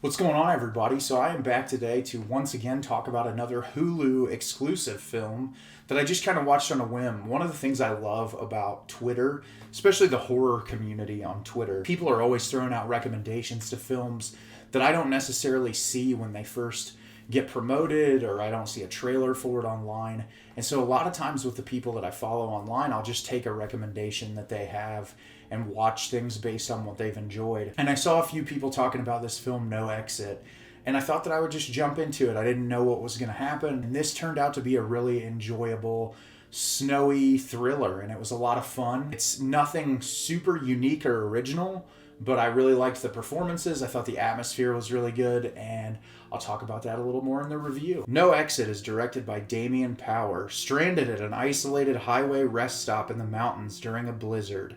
What's going on, everybody? So I am back today to once again talk about another Hulu exclusive film that I just kind of watched on a whim. One of the things I love about Twitter, especially the horror community on Twitter, people are always throwing out recommendations to films that I don't necessarily see when they first get promoted, or I don't see a trailer for it online. And so a lot of times with the people that I follow online, I'll just take a recommendation that they have and watch things based on what they've enjoyed. And I saw a few people talking about this film, No Exit, and I thought that I would just jump into it. I didn't know what was going to happen, and this turned out to be a really enjoyable, snowy thriller, and it was a lot of fun. It's nothing super unique or original, but I really liked the performances. I thought the atmosphere was really good, and I'll talk about that a little more in the review. No Exit is directed by Damien Power. Stranded at an isolated highway rest stop in the mountains during a blizzard,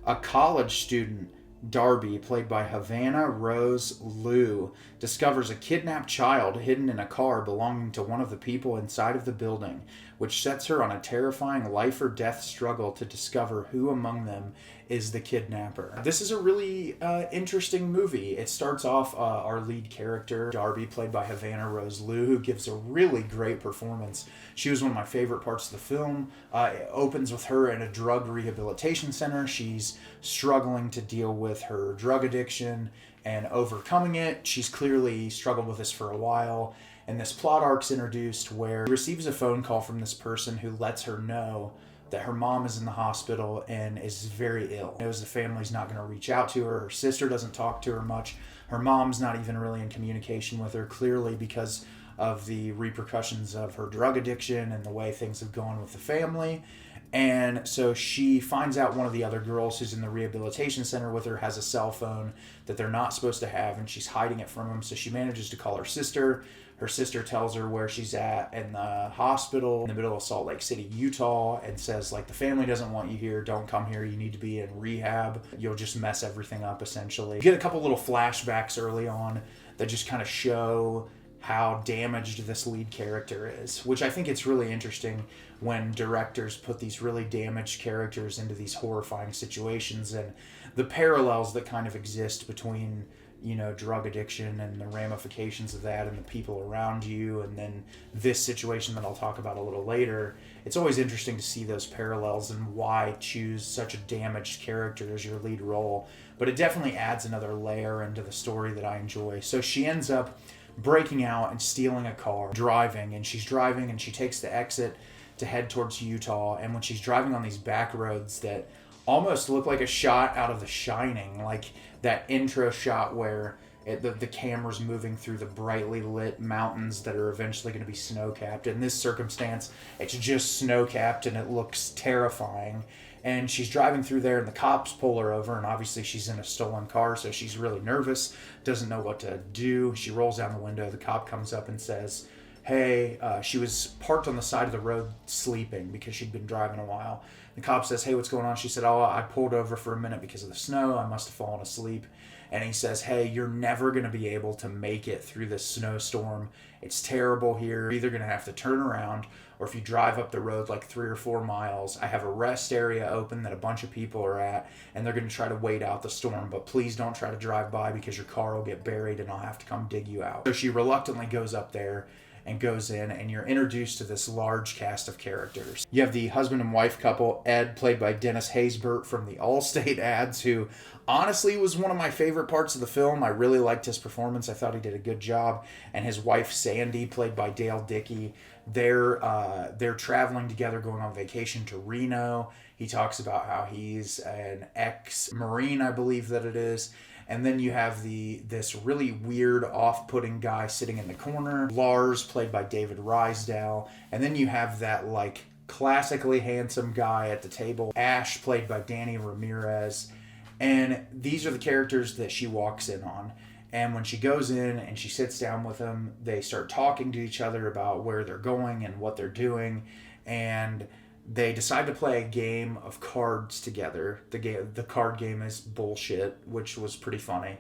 a college student, Darby, played by Havana Rose Liu, discovers a kidnapped child hidden in a car belonging to one of the people inside of the building, which sets her on a terrifying life or death struggle to discover who among them is the kidnapper. This is a really interesting movie. It starts off our lead character, Darby, played by Havana Rose Liu, who gives a really great performance. She was one of my favorite parts of the film. It opens with her in a drug rehabilitation center. She's struggling to deal with her drug addiction and overcoming it. She's clearly struggled with this for a while. And this plot arc's introduced where she receives a phone call from this person who lets her know that her mom is in the hospital and is very ill. Knows the family's not going to reach out to her. Her sister doesn't talk to her much. Her mom's not even really in communication with her, clearly because of the repercussions of her drug addiction and the way things have gone with the family. And so she finds out one of the other girls who's in the rehabilitation center with her has a cell phone that they're not supposed to have, and she's hiding it from them. So she manages to call her sister. Her sister tells her where she's at in the hospital in the middle of Salt Lake City, Utah, and says, like, the family doesn't want you here. Don't come here. You need to be in rehab. You'll just mess everything up, essentially. You get a couple little flashbacks early on that just kind of show how damaged this lead character is, which I think it's really interesting when directors put these really damaged characters into these horrifying situations, and the parallels that kind of exist between, you know, drug addiction and the ramifications of that and the people around you, and then this situation that I'll talk about a little later. It's always interesting to see those parallels and why choose such a damaged character as your lead role, but it definitely adds another layer into the story that I enjoy. So she ends up breaking out and stealing a car, and she's driving and she takes the exit to head towards Utah, and when she's driving on these back roads that almost look like a shot out of The Shining, like that intro shot where the camera's moving through the brightly lit mountains that are eventually going to be snow-capped. In this circumstance, it's just snow-capped and it looks terrifying. And she's driving through there and the cops pull her over, and obviously she's in a stolen car, so she's really nervous, doesn't know what to do. She rolls down the window. The cop comes up and says, hey, she was parked on the side of the road sleeping because she'd been driving a while. The cop says, hey, what's going on? She said, oh, I pulled over for a minute because of the snow. I must have fallen asleep. And he says, hey, you're never going to be able to make it through this snowstorm. It's terrible here. You're either going to have to turn around, or if you drive up the road like 3 or 4 miles, I have a rest area open that a bunch of people are at, and they're going to try to wait out the storm. But please don't try to drive by because your car will get buried and I'll have to come dig you out. So she reluctantly goes up there and goes in, and you're introduced to this large cast of characters. You have the husband and wife couple, Ed, played by Dennis Haysbert from the Allstate ads, who honestly was one of my favorite parts of the film. I really liked his performance. I thought he did a good job. And his wife, Sandi, played by Dickey. They're traveling together, going on vacation to Reno. He talks about how he's an ex-Marine, I believe that it is. And then you have this really weird, off-putting guy sitting in the corner, Lars, played by Rysdahl. And then you have that, like, classically handsome guy at the table, Ash, played by Ramirez. And these are the characters that she walks in on. And when she goes in and she sits down with them, they start talking to each other about where they're going and what they're doing. And they decide to play a game of cards together. The card game is bullshit, which was pretty funny.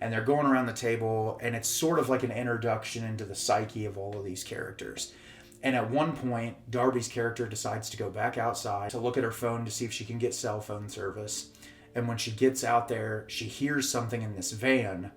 And they're going around the table, and it's sort of like an introduction into the psyche of all of these characters. And at one point, Darby's character decides to go back outside to look at her phone to see if she can get cell phone service. And when she gets out there, she hears something in this van,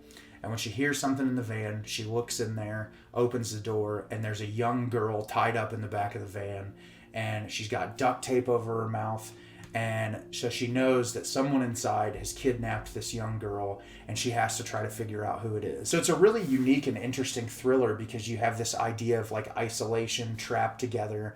And when she hears something in the van, she looks in there, opens the door, and there's a young girl tied up in the back of the van. And she's got duct tape over her mouth. And so she knows that someone inside has kidnapped this young girl, and she has to try to figure out who it is. So it's a really unique and interesting thriller because you have this idea of like isolation, trapped together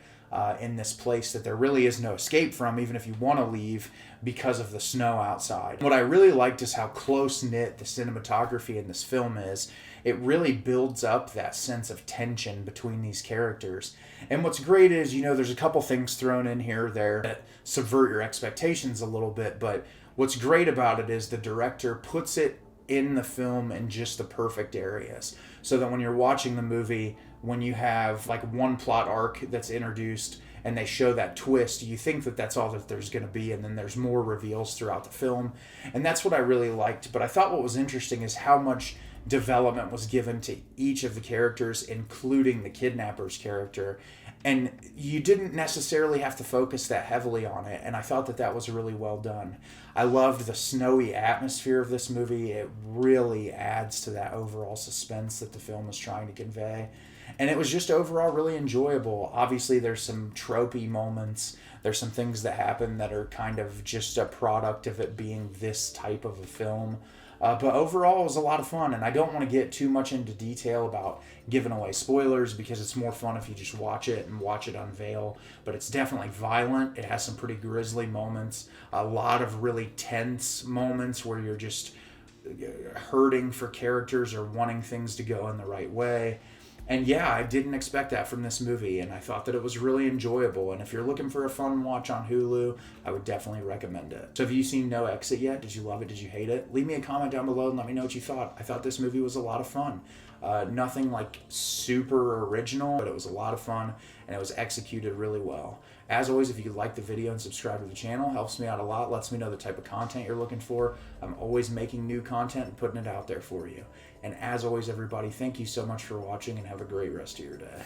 in this place that there really is no escape from, even if you want to leave because of the snow outside. What I really liked is how close-knit the cinematography in this film is. It really builds up that sense of tension between these characters. And what's great is, there's a couple things thrown in here or there that subvert your expectations a little bit, but what's great about it is the director puts it in the film in just the perfect areas. So that when you're watching the movie, when you have like one plot arc that's introduced and they show that twist, you think that that's all that there's going to be, and then there's more reveals throughout the film. And that's what I really liked. But I thought what was interesting is how much development was given to each of the characters, including the kidnapper's character. And you didn't necessarily have to focus that heavily on it, and I thought that that was really well done. I loved the snowy atmosphere of this movie. It really adds to that overall suspense that the film is trying to convey. And it was just overall really enjoyable. Obviously, there's some tropey moments. There's some things that happen that are kind of just a product of it being this type of a film. But overall, it was a lot of fun, and I don't want to get too much into detail about giving away spoilers because it's more fun if you just watch it and watch it unveil. But it's definitely violent. It has some pretty grisly moments, a lot of really tense moments where you're just hurting for characters or wanting things to go in the right way. And yeah, I didn't expect that from this movie, and I thought that it was really enjoyable. And if you're looking for a fun watch on Hulu, I would definitely recommend it. So have you seen No Exit yet? Did you love it? Did you hate it? Leave me a comment down below and let me know what you thought. I thought this movie was a lot of fun. Nothing like super original, but it was a lot of fun, and it was executed really well. As always, if you like the video and subscribe to the channel, helps me out a lot, lets me know the type of content you're looking for. I'm always making new content and putting it out there for you. And as always, everybody, thank you so much for watching, and have a great rest of your day.